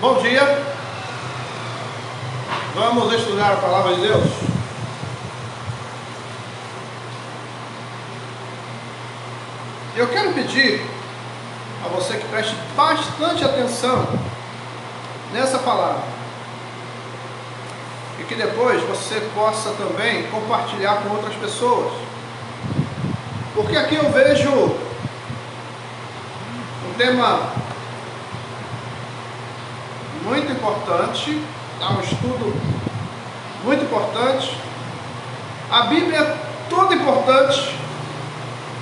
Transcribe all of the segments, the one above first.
Bom dia, vamos estudar a palavra de Deus. Eu quero pedir a você que preste bastante atenção nessa palavra e que depois você possa também compartilhar com outras pessoas, porque aqui eu vejo um tema muito importante, um estudo muito importante. A Bíblia é toda importante,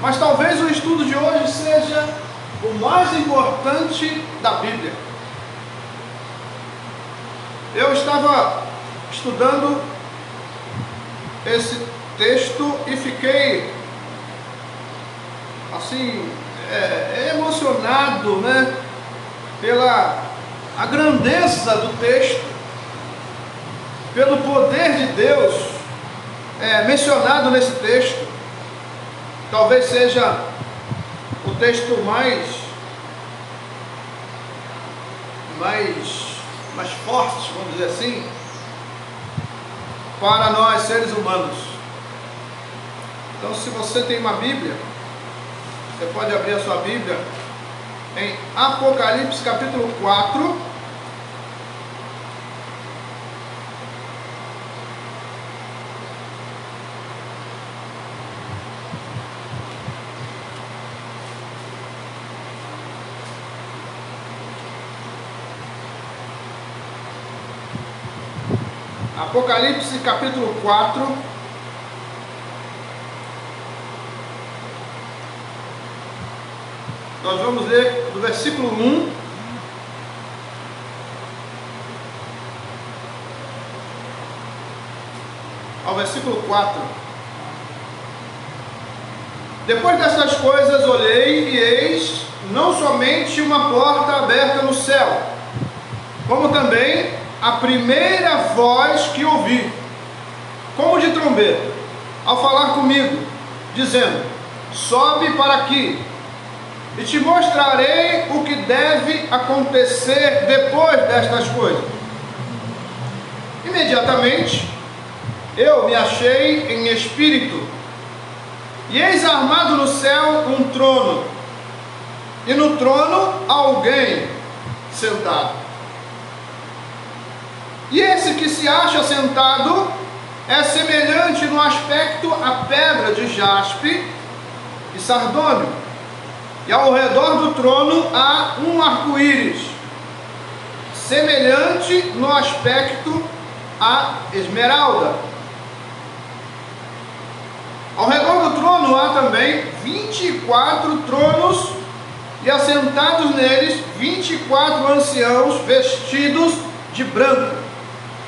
mas talvez o estudo de hoje seja o mais importante da Bíblia. Eu estava estudando esse texto e fiquei assim, emocionado, né, pela a grandeza do texto, pelo poder de Deus mencionado nesse texto. Talvez seja o texto mais forte, vamos dizer assim, para nós seres humanos. Então, se você tem uma Bíblia, você pode abrir a sua Bíblia em Apocalipse capítulo 4. Apocalipse capítulo 4. Nós vamos ler do versículo 1 ao versículo 4. Depois dessas coisas olhei e eis não somente uma porta aberta no céu, como também a primeira voz que ouvi, como de trombeta, ao falar comigo, dizendo: sobe para aqui, e te mostrarei o que deve acontecer depois destas coisas. Imediatamente eu me achei em espírito, e eis armado no céu um trono, e no trono alguém sentado. E esse que se acha sentado é semelhante no aspecto à pedra de jaspe e sardônio, e ao redor do trono há um arco-íris, semelhante no aspecto à esmeralda. Ao redor do trono há também 24 tronos, e assentados neles 24 anciãos vestidos de branco,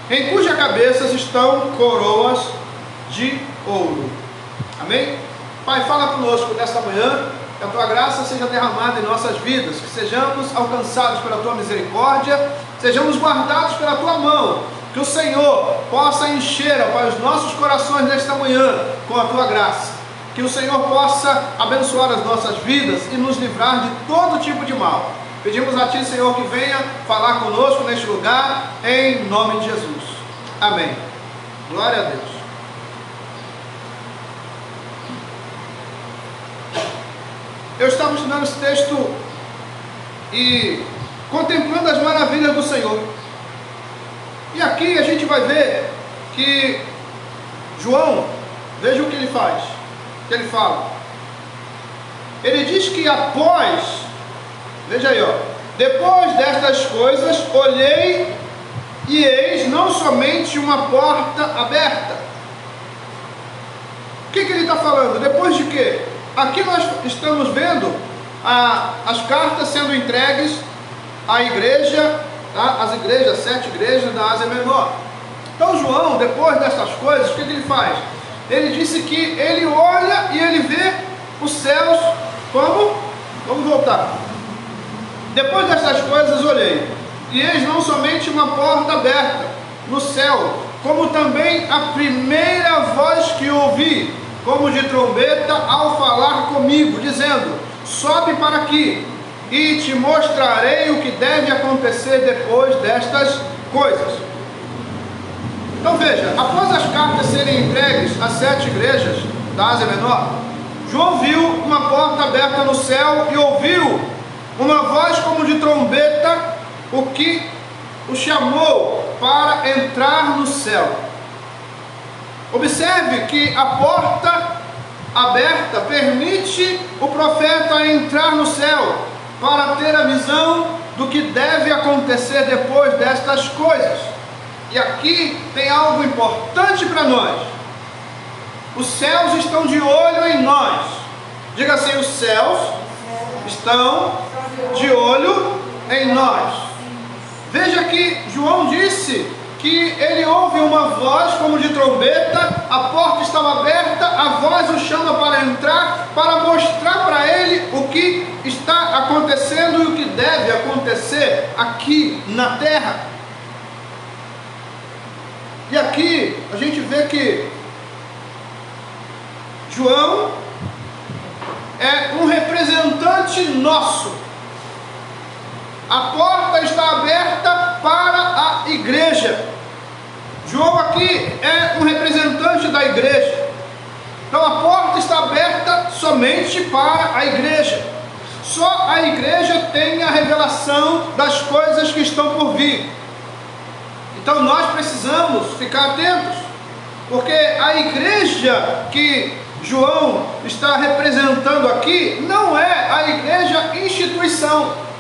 em cuja cabeças estão coroas de ouro. Amém? Pai, fala conosco nesta manhã, que a Tua graça seja derramada em nossas vidas, que sejamos alcançados pela Tua misericórdia, sejamos guardados pela Tua mão, que o Senhor possa encher, ó Pai, os nossos corações nesta manhã com a Tua graça, que o Senhor possa abençoar as nossas vidas e nos livrar de todo tipo de mal. Pedimos a Ti, Senhor, que venha falar conosco neste lugar, em nome de Jesus. Amém. Glória a Deus. Eu estava estudando esse texto e contemplando as maravilhas do Senhor. E aqui a gente vai ver que João, veja o que ele faz, o que ele fala. Ele diz que após, veja aí, ó, depois destas coisas olhei e eis não somente uma porta aberta. O que ele está falando? Depois de quê? Aqui nós estamos vendo as cartas sendo entregues à igreja, tá? As igrejas, 7 igrejas da Ásia Menor. Então João, depois dessas coisas, o que ele faz? Ele disse que ele olha e ele vê os céus como? Vamos voltar. Depois dessas coisas olhei, e eis não somente uma porta aberta no céu, como também a primeira voz que ouvi, como de trombeta, ao falar comigo, dizendo: sobe para aqui, e te mostrarei o que deve acontecer depois destas coisas. Então veja, após as cartas serem entregues às 7 igrejas da Ásia Menor, João viu uma porta aberta no céu e ouviu uma voz como de trombeta, o que o chamou para entrar no céu. Observe que a porta aberta permite o profeta entrar no céu para ter a visão do que deve acontecer depois destas coisas. E aqui tem algo importante para nós. Os céus estão de olho em nós. Diga assim: os céus estão de olho em nós. Veja que João disse que ele ouve uma voz como de trombeta, a porta estava aberta, a voz o chama para entrar, para mostrar para ele o que está acontecendo e o que deve acontecer aqui na terra. E aqui a gente vê que João é um representante nosso. A porta está aberta para a igreja. João aqui é um representante da igreja. Então a porta está aberta somente para a igreja. Só a igreja tem a revelação das coisas que estão por vir. Então nós precisamos ficar atentos, porque a igreja que João está representando aqui não é a igreja instituição.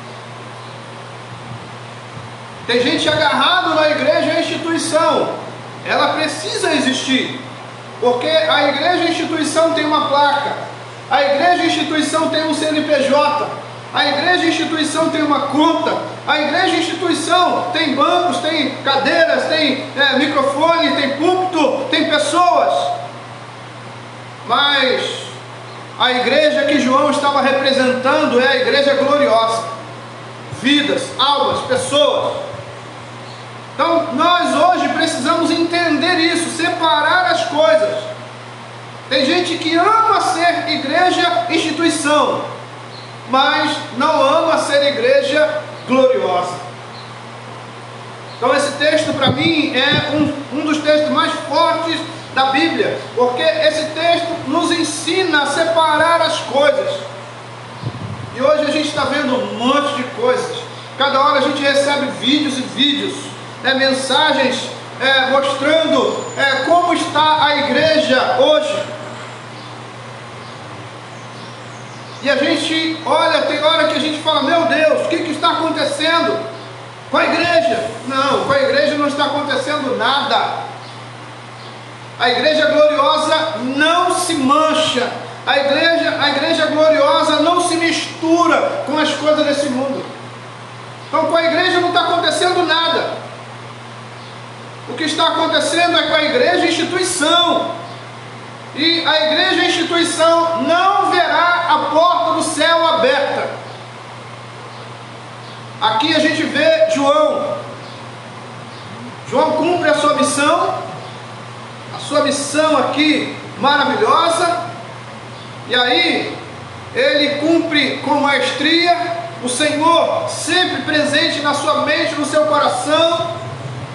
Tem gente agarrado na igreja instituição. Ela precisa existir, porque a igreja instituição tem uma placa, a igreja instituição tem um CNPJ, a igreja instituição tem uma conta, a igreja instituição tem bancos, tem cadeiras, tem microfone, tem púlpito, tem pessoas. Mas a igreja que João estava representando é a igreja gloriosa. Vidas, almas, pessoas. Então nós hoje precisamos entender isso, separar as coisas. Tem gente que ama ser igreja instituição, mas não ama ser igreja gloriosa. Então esse texto para mim é um dos textos mais fortes da Bíblia, porque esse texto nos ensina a separar as coisas. E hoje a gente está vendo um monte de coisas. Cada hora a gente recebe vídeos e vídeos, mensagens mostrando como está a igreja hoje. E a gente olha, tem hora que a gente fala: meu Deus, o que está acontecendo com a igreja? Não, com a igreja não está acontecendo nada. A igreja gloriosa não se mancha. A igreja gloriosa não se mistura com as coisas desse mundo. Então com a igreja não está acontecendo nada. O que está acontecendo é com a igreja instituição. E a igreja instituição não verá a porta do céu aberta. Aqui a gente vê João. João cumpre a sua missão. A sua missão aqui maravilhosa. E aí ele cumpre com maestria. O Senhor sempre presente na sua mente, no seu coração.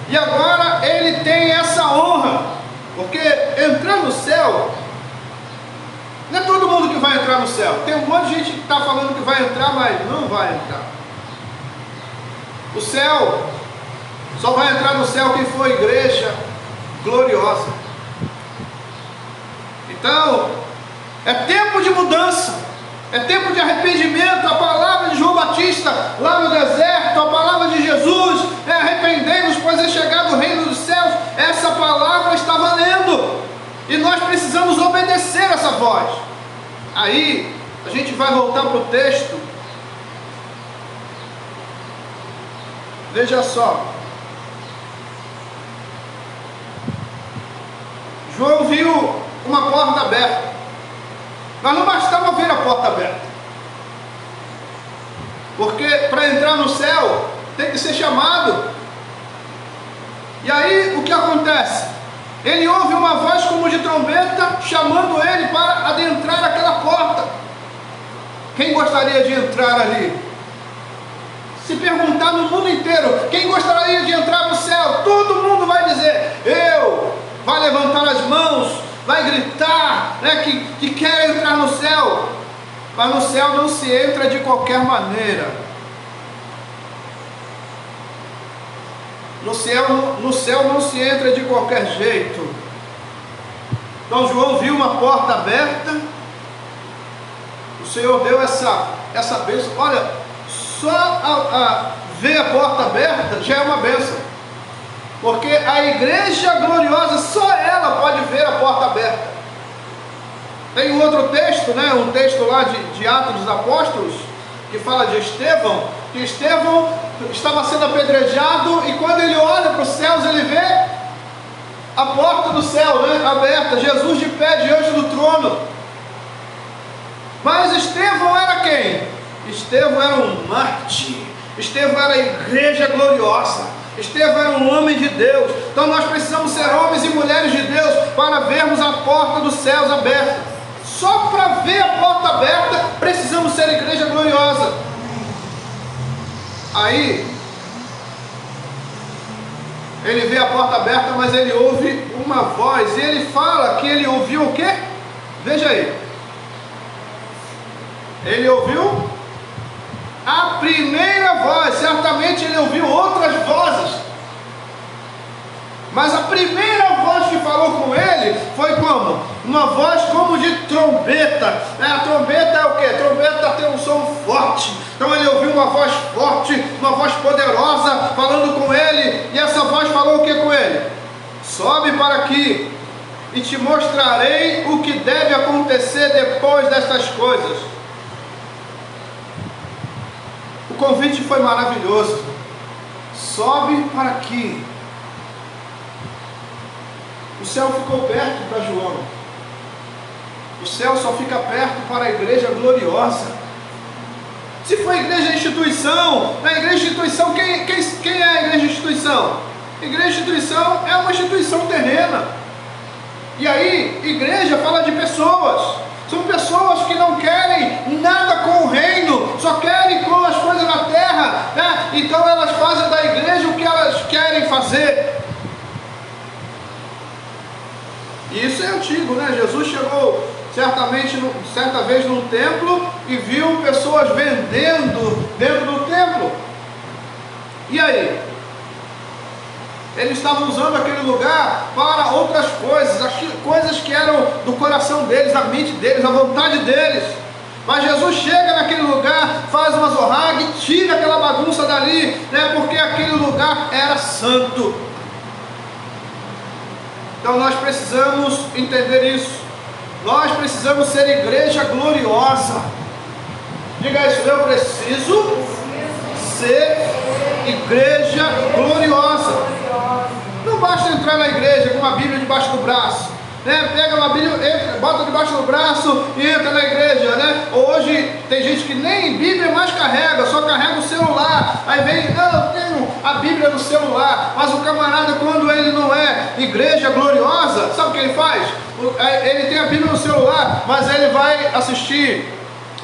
E agora ele tem essa honra, porque entrar no céu, não é todo mundo que vai entrar no céu. Tem um monte de gente que está falando que vai entrar, mas não vai entrar. O céu, só vai entrar no céu quem for igreja gloriosa. Então, é tempo de mudança, é tempo de arrependimento. A palavra de João Batista lá no deserto, a palavra de Jesus, arrependei-vos, pois é chegado o reino dos céus. Essa palavra está valendo, e nós precisamos obedecer essa voz. Aí, a gente vai voltar para o texto. Veja só, João viu uma porta aberta. Mas não bastava ver a porta aberta, porque para entrar no céu tem que ser chamado. E aí o que acontece? Ele ouve uma voz como de trombeta chamando ele para adentrar aquela porta. Quem gostaria de entrar ali? Se perguntar no mundo inteiro, quem gostaria de entrar para o céu? Todo mundo vai dizer, eu. Vai levantar as mãos, vai gritar, né, que quer entrar no céu. Mas no céu não se entra de qualquer maneira. No céu não se entra de qualquer jeito. Então João viu uma porta aberta. O Senhor deu essa bênção. Olha, só ver a porta aberta já é uma bênção. Porque a igreja gloriosa, só ela pode ver a porta aberta. Tem um outro texto, né, um texto lá de Atos dos Apóstolos, que fala de Estevão, que Estevão estava sendo apedrejado, e quando ele olha para os céus, ele vê a porta do céu, né, aberta, Jesus de pé diante do trono. Mas Estevão era quem? Estevão era um mártir. Estevão era a igreja gloriosa. Estevão era um homem de Deus. Então nós precisamos ser homens e mulheres de Deus para vermos a porta dos céus aberta. Só para ver a porta aberta precisamos ser igreja gloriosa. Aí ele vê a porta aberta, mas ele ouve uma voz, e ele fala que ele ouviu o quê? Veja aí. Ele ouviu a primeira voz. Certamente ele ouviu outras vozes, mas a primeira voz que falou com ele foi como? Uma voz como de trombeta. A trombeta é o quê? A trombeta tem um som forte. Então ele ouviu uma voz forte, uma voz poderosa falando com ele. E essa voz falou o que com ele? Sobe para aqui e te mostrarei o que deve acontecer depois destas coisas. O convite foi maravilhoso. Sobe para aqui. O céu ficou perto para João. O céu só fica perto para a igreja gloriosa. Se for igreja instituição, na igreja instituição, quem é a igreja instituição? Igreja instituição é uma instituição terrena. E aí, igreja fala de pessoas. São pessoas que não querem nada com o reino, só querem com as coisas na terra, né? Então elas fazem da igreja o que elas querem fazer. E isso é antigo, né? Jesus chegou certa vez num templo e viu pessoas vendendo dentro do templo. E aí? Eles estavam usando aquele lugar para outras coisas, coisas que eram do coração deles, da mente deles, a vontade deles. Mas Jesus chega naquele lugar, faz uma zorraga e tira aquela bagunça dali, né? Porque aquele lugar era santo. Então nós precisamos entender isso. Nós precisamos ser igreja gloriosa. Diga isso, eu preciso ser igreja gloriosa. Não basta entrar na igreja com uma Bíblia debaixo do braço, né? Pega uma Bíblia, bota debaixo do braço e entra na igreja, né? Hoje tem gente que nem Bíblia mais carrega, só carrega o celular. Aí vem, não, eu tenho a Bíblia no celular. Mas o camarada, quando ele não é igreja gloriosa, sabe o que ele faz? Ele tem a Bíblia no celular, mas ele vai assistir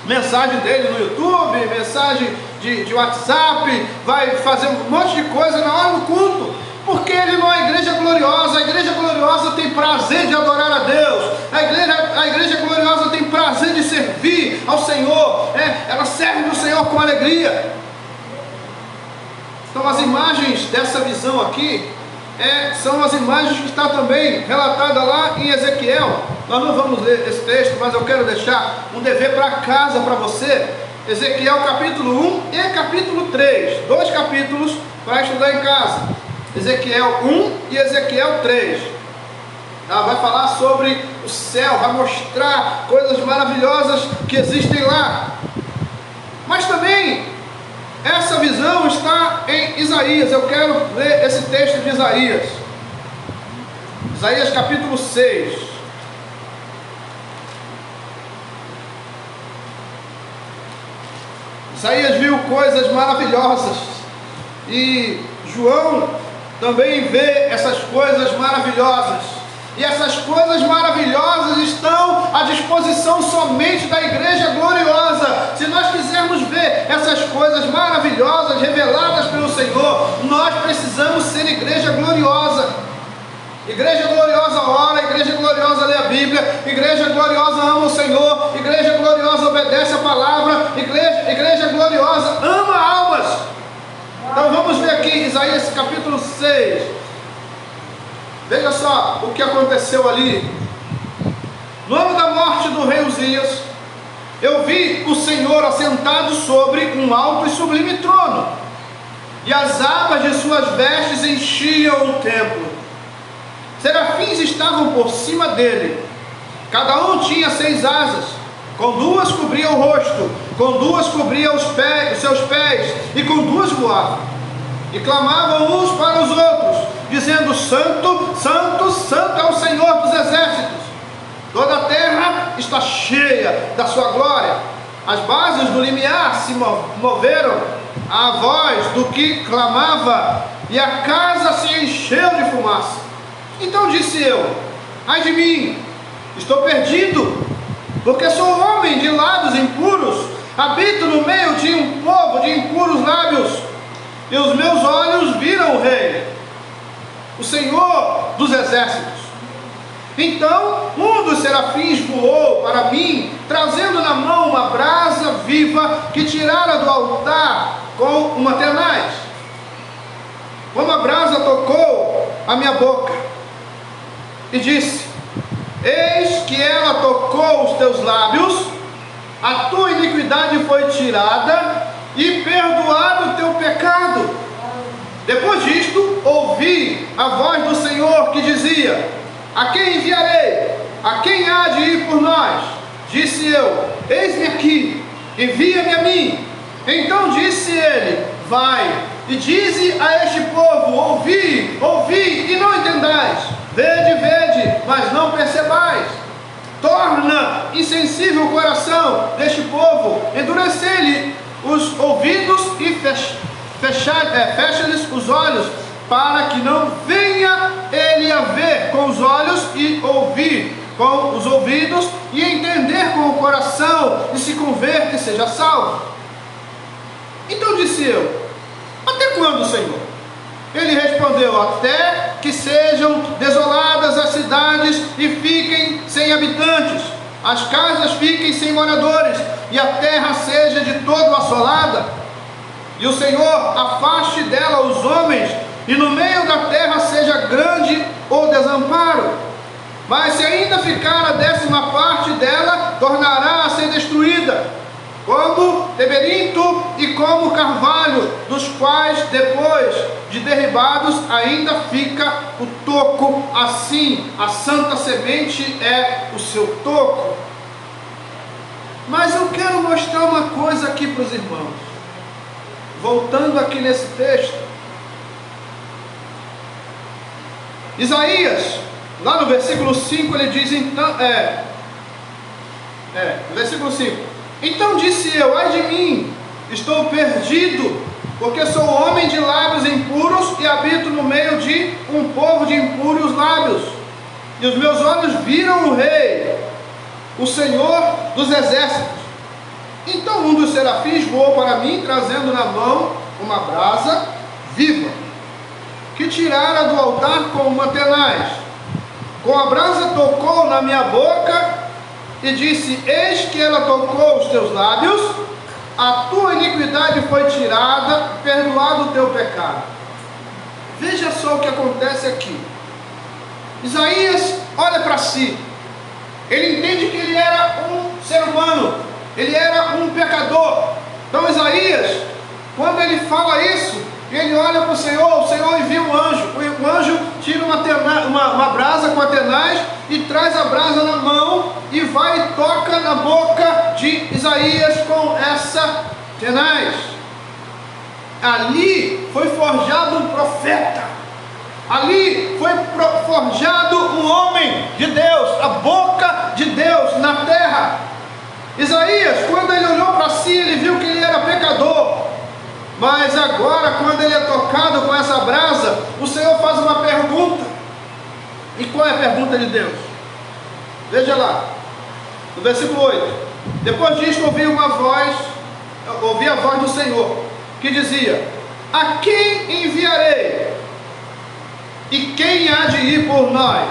mensagem dele no YouTube, mensagem de WhatsApp, vai fazer um monte de coisa na hora do culto, porque ele não é igreja gloriosa. A igreja gloriosa tem prazer de adorar a Deus, a igreja gloriosa tem prazer de servir ao Senhor, ela serve o Senhor com alegria. Então as imagens dessa visão aqui são as imagens que está também relatada lá em Ezequiel. Nós não vamos ler esse texto, mas eu quero deixar um dever para casa para você. Ezequiel capítulo 1 e capítulo 3, 2 capítulos para estudar em casa. Ezequiel 1 e Ezequiel 3. Vai falar sobre o céu, vai mostrar coisas maravilhosas que existem lá. Mas também essa visão está em Isaías. Eu quero ler esse texto de Isaías. Isaías capítulo 6. Isaías viu coisas maravilhosas. E João também vê essas coisas maravilhosas. E essas coisas maravilhosas estão à disposição somente da igreja gloriosa. Se nós quisermos ver essas coisas maravilhosas reveladas Senhor, nós precisamos ser igreja gloriosa. Igreja gloriosa ora, igreja gloriosa lê a Bíblia, igreja gloriosa ama o Senhor, igreja gloriosa obedece a palavra, igreja gloriosa ama almas. Então vamos ver aqui Isaías capítulo 6. Veja só o que aconteceu ali. No ano da morte do rei Uzias, eu vi o Senhor assentado sobre um alto e sublime trono, e as abas de suas vestes enchiam o templo. Serafins estavam por cima dele, cada um tinha 6 asas, com 2 cobria o rosto, com 2 cobria os seus pés, e com 2 voavam, e clamavam uns para os outros, dizendo: Santo, Santo, Santo é o Senhor dos exércitos, toda a terra está cheia da sua glória. As bases do limiar se moveram à voz do que clamava, e a casa se encheu de fumaça. Então disse eu: ai de mim, estou perdido, porque sou homem de lábios impuros, habito no meio de um povo de impuros lábios, e os meus olhos viram o Rei, o Senhor dos exércitos. Então um dos serafins voou para mim, trazendo na mão uma brasa viva que tirara do altar com uma tenaz. Como a brasa tocou a minha boca, e disse: eis que ela tocou os teus lábios, a tua iniquidade foi tirada e perdoado o teu pecado. Depois disto, ouvi a voz do Senhor que dizia: a quem enviarei? A quem há de ir por nós? Disse eu: eis-me aqui, envia-me a mim. Então disse ele: vai, e dize a este povo: ouvi, ouvi, e não entendais. Vede, vede, mas não percebais. Torna insensível o coração deste povo, endurece-lhe os ouvidos e fecha-lhes os olhos, para que não venha ele a ver com os olhos e ouvir com os ouvidos e entender com o coração e se converta e seja salvo. Então disse eu: até quando, Senhor? Ele respondeu: até que sejam desoladas as cidades e fiquem sem habitantes, as casas fiquem sem moradores, e a terra seja de todo assolada, e o Senhor afaste dela os homens, e no meio da terra seja grande o desamparo. Mas se ainda ficar a 10ª parte dela, tornará a ser destruída, como terebinto e como carvalho, dos quais depois de derribados ainda fica o toco. Assim a santa semente é o seu toco. Mas eu quero mostrar uma coisa aqui para os irmãos, voltando aqui nesse texto. Isaías, lá no versículo 5, ele diz então, versículo 5: então disse eu: ai de mim, estou perdido, porque sou homem de lábios impuros e habito no meio de um povo de impuros lábios, e os meus olhos viram o Rei, o Senhor dos exércitos. Então um dos serafins voou para mim, trazendo na mão uma brasa viva, que tirara do altar com uma tenaz. Com a brasa tocou na minha boca e disse: eis que ela tocou os teus lábios, a tua iniquidade foi tirada, perdoado o teu pecado. Veja só o que acontece aqui. Isaías olha para si, ele entende que ele era um ser humano, ele era um pecador. Então Isaías, quando ele fala isso, ele olha para o Senhor envia um anjo. O anjo tira uma brasa com a tenaz e traz a brasa na mão e vai e toca na boca de Isaías com essa tenaz. Ali foi forjado um profeta, ali foi forjado um homem de Deus, a boca de Deus na terra. Isaías, quando ele olhou para si, ele viu que ele era pecador. Mas agora, quando ele é tocado com essa brasa, o Senhor faz uma pergunta. E qual é a pergunta de Deus? Veja lá, no versículo 8: depois disto ouvi a voz do Senhor, que dizia: a quem enviarei? E quem há de ir por nós?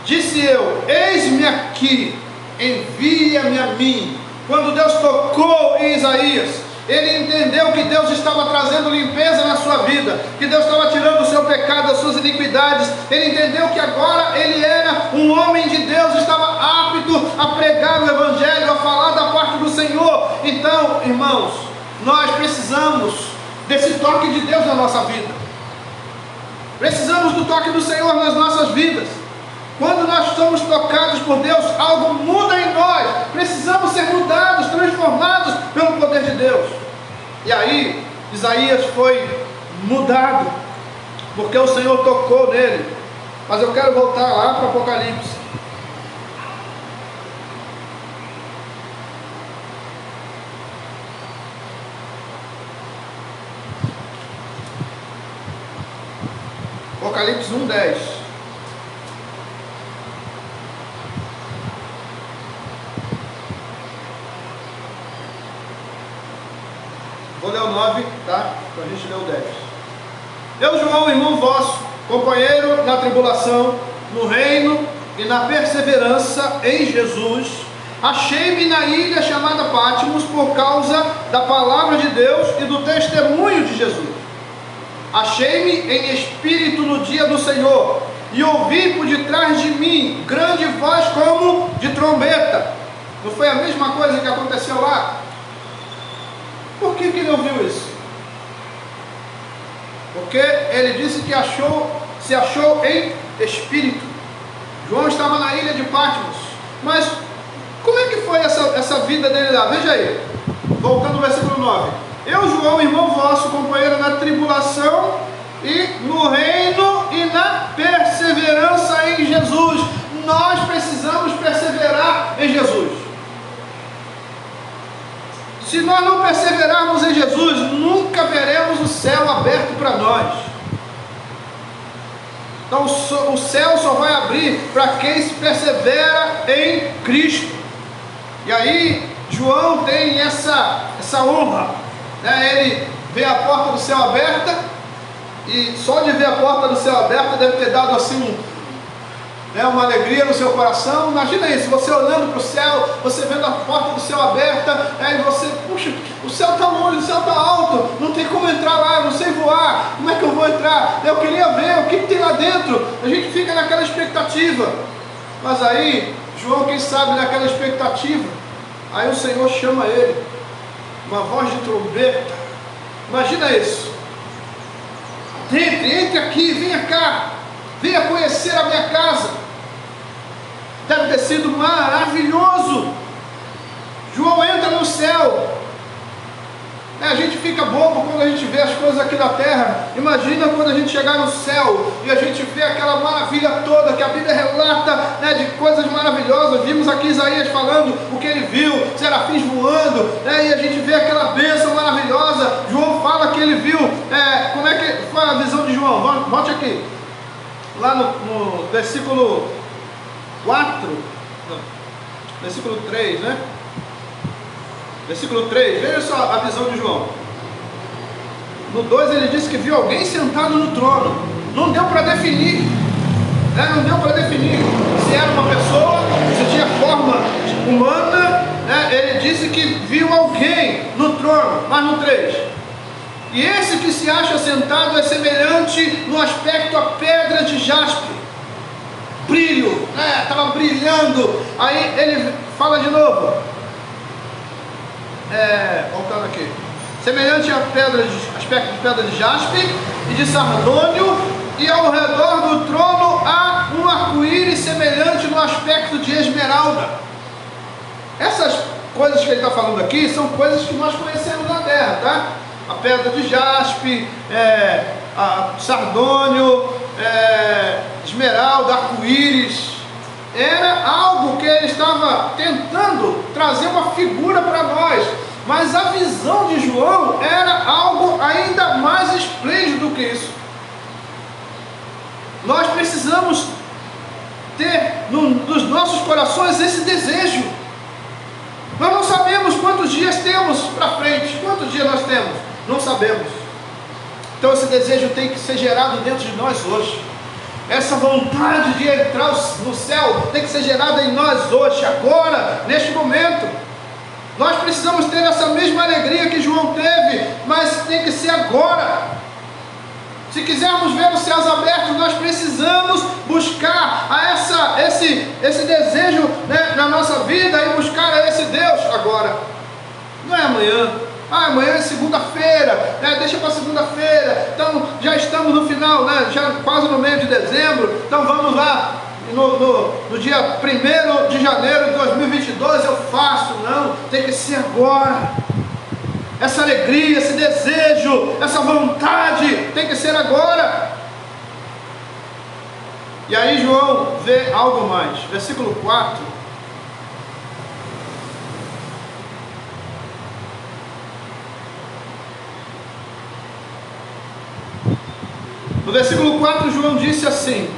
Disse eu, eis-me aqui, envia-me a mim. Quando Deus tocou em Isaías, ele entendeu que Deus estava trazendo limpeza na sua vida, que Deus estava tirando o seu pecado, as suas iniquidades. Ele entendeu que agora ele era um homem de Deus, estava apto a pregar o Evangelho, a falar da parte do Senhor. Então, irmãos, nós precisamos desse toque de Deus na nossa vida. Precisamos do toque do Senhor nas nossas vidas. Quando nós somos tocados por Deus, algo muda em nós. Precisamos ser mudados, transformados pelo poder de Deus. E aí, Isaías foi mudado, porque o Senhor tocou nele. Mas eu quero voltar lá para o Apocalipse. Apocalipse 1:10. Vou ler o 9, tá? Para a gente ler o 10. Eu, João, irmão vosso, companheiro na tribulação, no reino e na perseverança em Jesus, achei-me na ilha chamada Patmos por causa da palavra de Deus e do testemunho de Jesus. Achei-me em espírito no dia do Senhor, e ouvi por detrás de mim grande voz como de trombeta. Não foi a mesma coisa que aconteceu lá? Por que ele ouviu isso? Porque ele disse que se achou em espírito. João estava na ilha de Patmos. Mas como é que foi essa vida dele lá? Veja aí, voltando ao versículo 9. Eu, João, irmão vosso, companheiro na tribulação e no reino e na perseverança em Jesus. Nós precisamos perseverar em Jesus. Se nós não perseverarmos em Jesus, nunca veremos o céu aberto para nós. Então o céu só vai abrir para quem se persevera em Cristo. E aí João tem essa honra. Ele vê a porta do céu aberta, e só de ver a porta do céu aberta deve ter dado assim uma alegria no seu coração. Imagina isso, você olhando para o céu, você vendo a porta do céu aberta, aí você, puxa, o céu está longe, o céu está alto, não tem como entrar lá, eu não sei voar, como é que eu vou entrar? Eu queria ver o que tem lá dentro. A gente fica naquela expectativa, mas aí João, quem sabe, naquela expectativa, aí o Senhor chama ele, uma voz de trombeta. Imagina isso. Entre aqui, venha cá, venha conhecer a minha casa. Deve ter sido maravilhoso. João entra no céu. A gente fica bobo quando a gente vê as coisas aqui na terra. Imagina quando a gente chegar no céu e a gente vê aquela maravilha toda que a Bíblia relata, de coisas maravilhosas. Vimos aqui Isaías falando o que ele viu, serafins voando, e a gente vê aquela bênção maravilhosa. João fala que ele viu, como é que foi a visão de João? Volte aqui, lá no versículo 4, não, versículo 3, né? Versículo 3, veja só a visão de João. No 2 ele disse que viu alguém sentado no trono. Não deu para definir, não deu para definir se era uma pessoa, se tinha forma humana, Ele disse que viu alguém no trono. Mas no 3, e esse que se acha sentado é semelhante no aspecto a pedra de jaspe, brilho, estava brilhando. Aí ele fala de novo, voltando aqui, semelhante a aspecto de pedra de jaspe e de sardônio, e ao redor do trono há um arco-íris semelhante no aspecto de esmeralda. Essas coisas que ele está falando aqui são coisas que nós conhecemos na terra, tá? A pedra de jaspe, a sardônio, esmeralda, arco-íris. Era algo que ele estava tentando trazer uma figura para nós, mas a visão de João era algo ainda mais esplêndido do que isso. Nós precisamos ter nos nossos corações esse desejo. Nós não sabemos quantos dias temos para frente. Quantos dias nós temos? Não sabemos. Então esse desejo tem que ser gerado dentro de nós hoje. Essa vontade de entrar no céu tem que ser gerada em nós hoje, agora, neste momento. Nós precisamos ter essa mesma alegria que João teve, mas tem que ser agora. Se quisermos ver os céus abertos, nós precisamos buscar esse desejo, né, na nossa vida, e buscar esse Deus agora. Não é amanhã. Amanhã é segunda-feira, né? Deixa para segunda-feira. Então já estamos no final, né? Já quase no meio de dezembro. Então vamos lá, no dia 1º de janeiro de 2022 eu faço. Não, tem que ser agora. Essa alegria, esse desejo, essa vontade tem que ser agora. E aí João vê algo mais. Versículo 4. No versículo 4, João disse assim: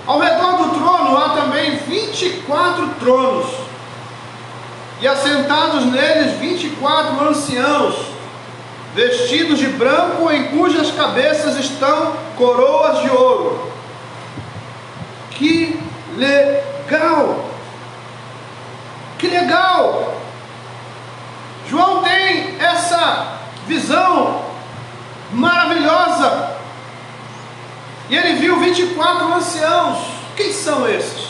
ao redor do trono há também 24 tronos, e assentados neles 24 anciãos, vestidos de branco, em cujas cabeças estão coroas de ouro. Que legal! Que legal! João tem essa visão maravilhosa. E ele viu 24 anciãos. Quem são esses?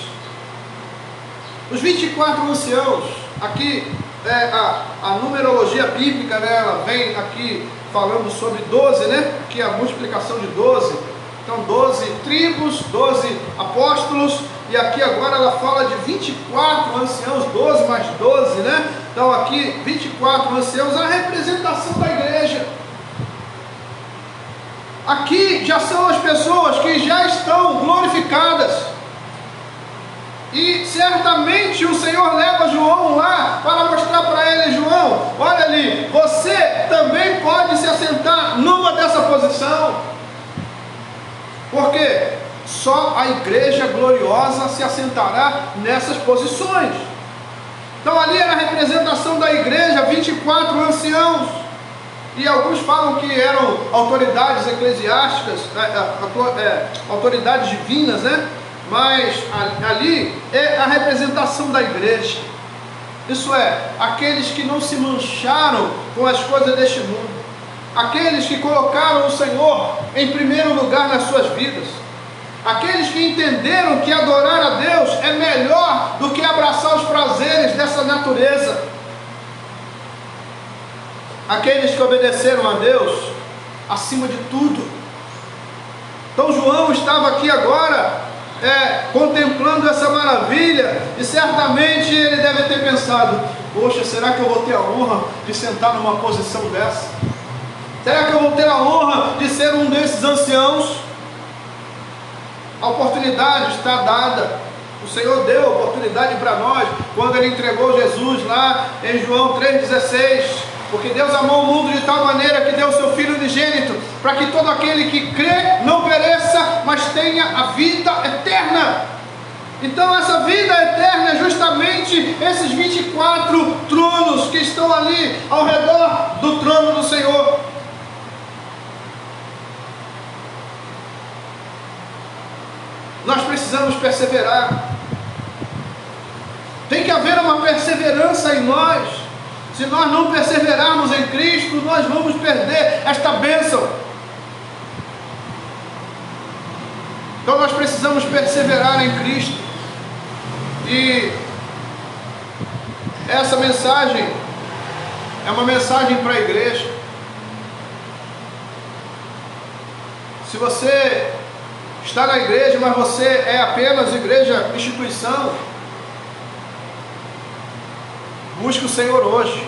Os 24 anciãos, aqui a numerologia bíblica, né, ela vem aqui falando sobre 12, né? Aqui a multiplicação de 12. Então 12 tribos, 12 apóstolos, e aqui agora ela fala de 24 anciãos, 12 mais 12, né? Então aqui 24 anciãos, a representação da igreja. Aqui já são as pessoas que já estão glorificadas. E certamente o Senhor leva João lá para mostrar para ele: João, olha ali, você também pode se assentar numa dessa posição. Porque só a igreja gloriosa se assentará nessas posições. Então ali era a representação da igreja, 24 anciãos. E alguns falam que eram autoridades eclesiásticas, autoridades divinas, né? Mas ali é a representação da igreja. Isso é, aqueles que não se mancharam com as coisas deste mundo, aqueles que colocaram o Senhor em primeiro lugar nas suas vidas, aqueles que entenderam que adorar a Deus é melhor do que abraçar os prazeres dessa natureza, aqueles que obedeceram a Deus acima de tudo. Então João estava aqui agora contemplando essa maravilha, e certamente ele deve ter pensado: poxa, será que eu vou ter a honra de sentar numa posição dessa? Será que eu vou ter a honra de ser um desses anciãos? A oportunidade está dada. O Senhor deu a oportunidade para nós quando Ele entregou Jesus lá em João 3,16. Porque Deus amou o mundo de tal maneira que deu o seu Filho unigênito, para que todo aquele que crê não pereça, mas tenha a vida eterna. Então essa vida eterna é justamente esses 24 tronos que estão ali ao redor do trono do Senhor. Nós precisamos perseverar. Tem que haver uma perseverança em nós. Se nós não perseverarmos em Cristo, nós vamos perder esta bênção. Então nós precisamos perseverar em Cristo. E essa mensagem é uma mensagem para a igreja. Se você está na igreja, mas você é apenas igreja, instituição, busque o Senhor hoje.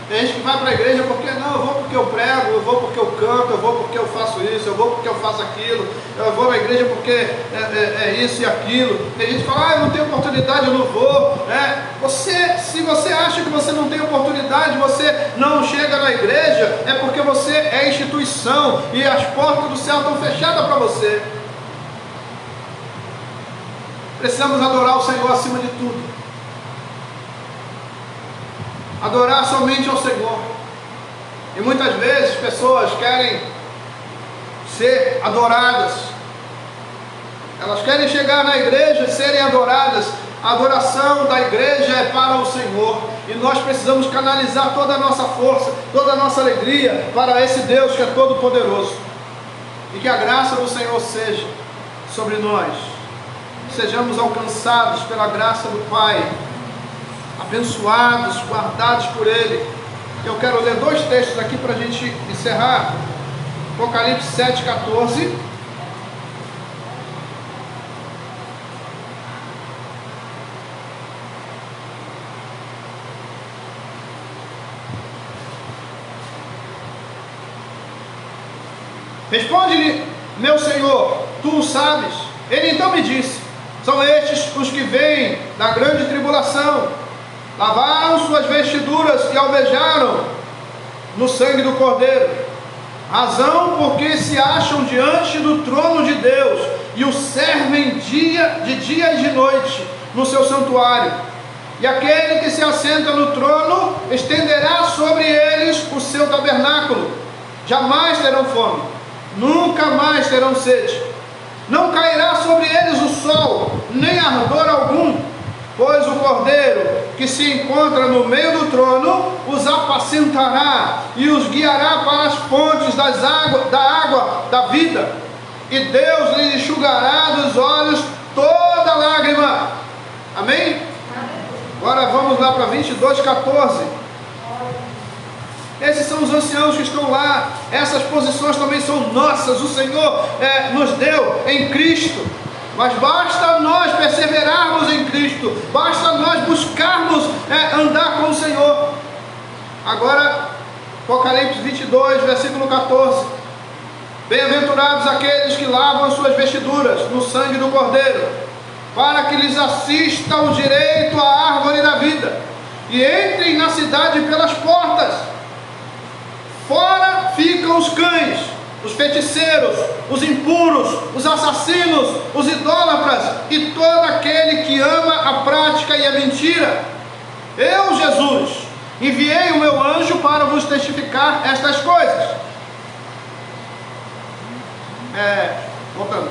Tem gente que vai para a igreja porque não, eu vou porque eu prego, eu vou porque eu canto, eu vou porque eu faço isso, eu vou porque eu faço aquilo, eu vou na igreja porque é isso e aquilo. Tem gente que fala: eu não tenho oportunidade, eu não vou. Se você acha que você não tem oportunidade, você não chega na igreja, é porque você é instituição e as portas do céu estão fechadas para você. Precisamos adorar o Senhor acima de tudo. Adorar somente ao Senhor. E muitas vezes pessoas querem ser adoradas. Elas querem chegar na igreja e serem adoradas. A adoração da igreja é para o Senhor. E nós precisamos canalizar toda a nossa força, toda a nossa alegria para esse Deus que é todo poderoso. E que a graça do Senhor seja sobre nós. Sejamos alcançados pela graça do Pai, abençoados, guardados por Ele. Eu quero ler 2 textos aqui para a gente encerrar. Apocalipse 7,14. Responde-lhe, meu Senhor, tu o sabes. Ele então me disse: são estes os que vêm da grande tribulação, lavaram suas vestiduras e alvejaram no sangue do Cordeiro, razão porque se acham diante do trono de Deus e o servem de dia e de noite no seu santuário. E aquele que se assenta no trono estenderá sobre eles o seu tabernáculo. Jamais terão fome, nunca mais terão sede. Não cairá sobre eles o sol, nem ardor algum, pois o Cordeiro que se encontra no meio do trono os apacentará e os guiará para as fontes da água da vida, e Deus lhe enxugará dos olhos toda lágrima. Amém? Agora vamos lá para 22,14. Esses são os anciãos que estão lá. Essas posições também são nossas. O Senhor nos deu em Cristo. Mas basta nós perseverarmos em Cristo. Basta nós buscarmos andar com o Senhor. Agora, Apocalipse 22, versículo 14. Bem-aventurados aqueles que lavam as suas vestiduras no sangue do Cordeiro, para que lhes assista o direito à árvore da vida, e entrem na cidade pelas portas. Fora ficam os cães, os feiticeiros, os impuros, os assassinos, os idólatras e todo aquele que ama a prática e a mentira. Eu, Jesus, enviei o meu anjo para vos testificar estas coisas. Voltando.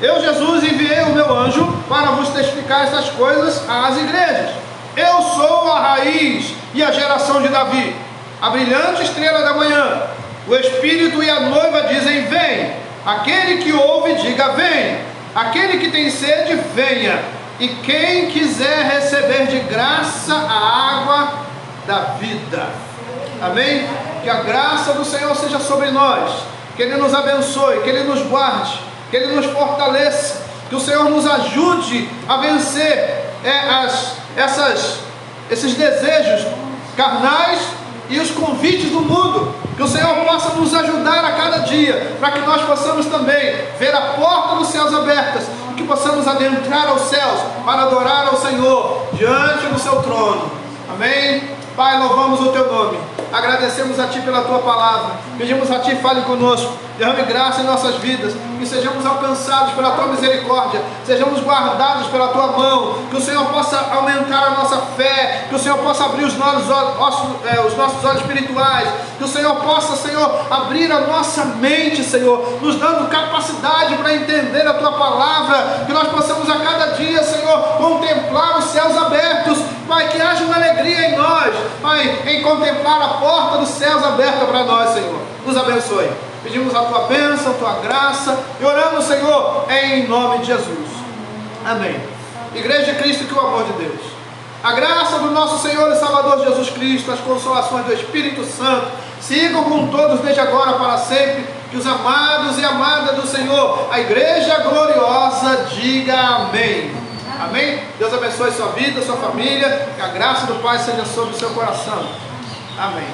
Eu, Jesus, enviei o meu anjo para vos testificar estas coisas às igrejas. Eu sou a raiz e a geração de Davi, a brilhante estrela da manhã. O Espírito e a noiva dizem: vem. Aquele que ouve, diga: vem. Aquele que tem sede, venha. E quem quiser receber de graça a água da vida. Amém? Que a graça do Senhor seja sobre nós. Que Ele nos abençoe, que Ele nos guarde, que Ele nos fortaleça. Que o Senhor nos ajude a vencer esses desejos carnais e os convites do mundo. Que o Senhor possa nos ajudar a cada dia, para que nós possamos também ver a porta dos céus abertas, e que possamos adentrar aos céus para adorar ao Senhor diante do seu trono. Amém? Pai, louvamos o teu nome, agradecemos a Ti pela Tua palavra, pedimos a Ti, fale conosco, derrame graça em nossas vidas, que sejamos alcançados pela Tua misericórdia, sejamos guardados pela Tua mão, que o Senhor possa aumentar a nossa fé, que o Senhor possa abrir os nossos olhos espirituais, que o Senhor possa, Senhor, abrir a nossa mente, Senhor, nos dando capacidade para entender a Tua palavra, que nós possamos a cada dia, Senhor, contemplar os céus abertos. Pai, que haja uma alegria em nós, Pai, em contemplar a porta dos céus aberta para nós, Senhor. Nos abençoe. Pedimos a Tua bênção, a Tua graça, e oramos, Senhor, em nome de Jesus. Amém. Igreja de Cristo, que o amor de Deus, a graça do nosso Senhor e Salvador Jesus Cristo, as consolações do Espírito Santo, sigam com todos desde agora para sempre. Que os amados e amadas do Senhor, a igreja gloriosa, diga amém. Amém? Deus abençoe sua vida, sua família, que a graça do Pai seja sobre o seu coração. Amém.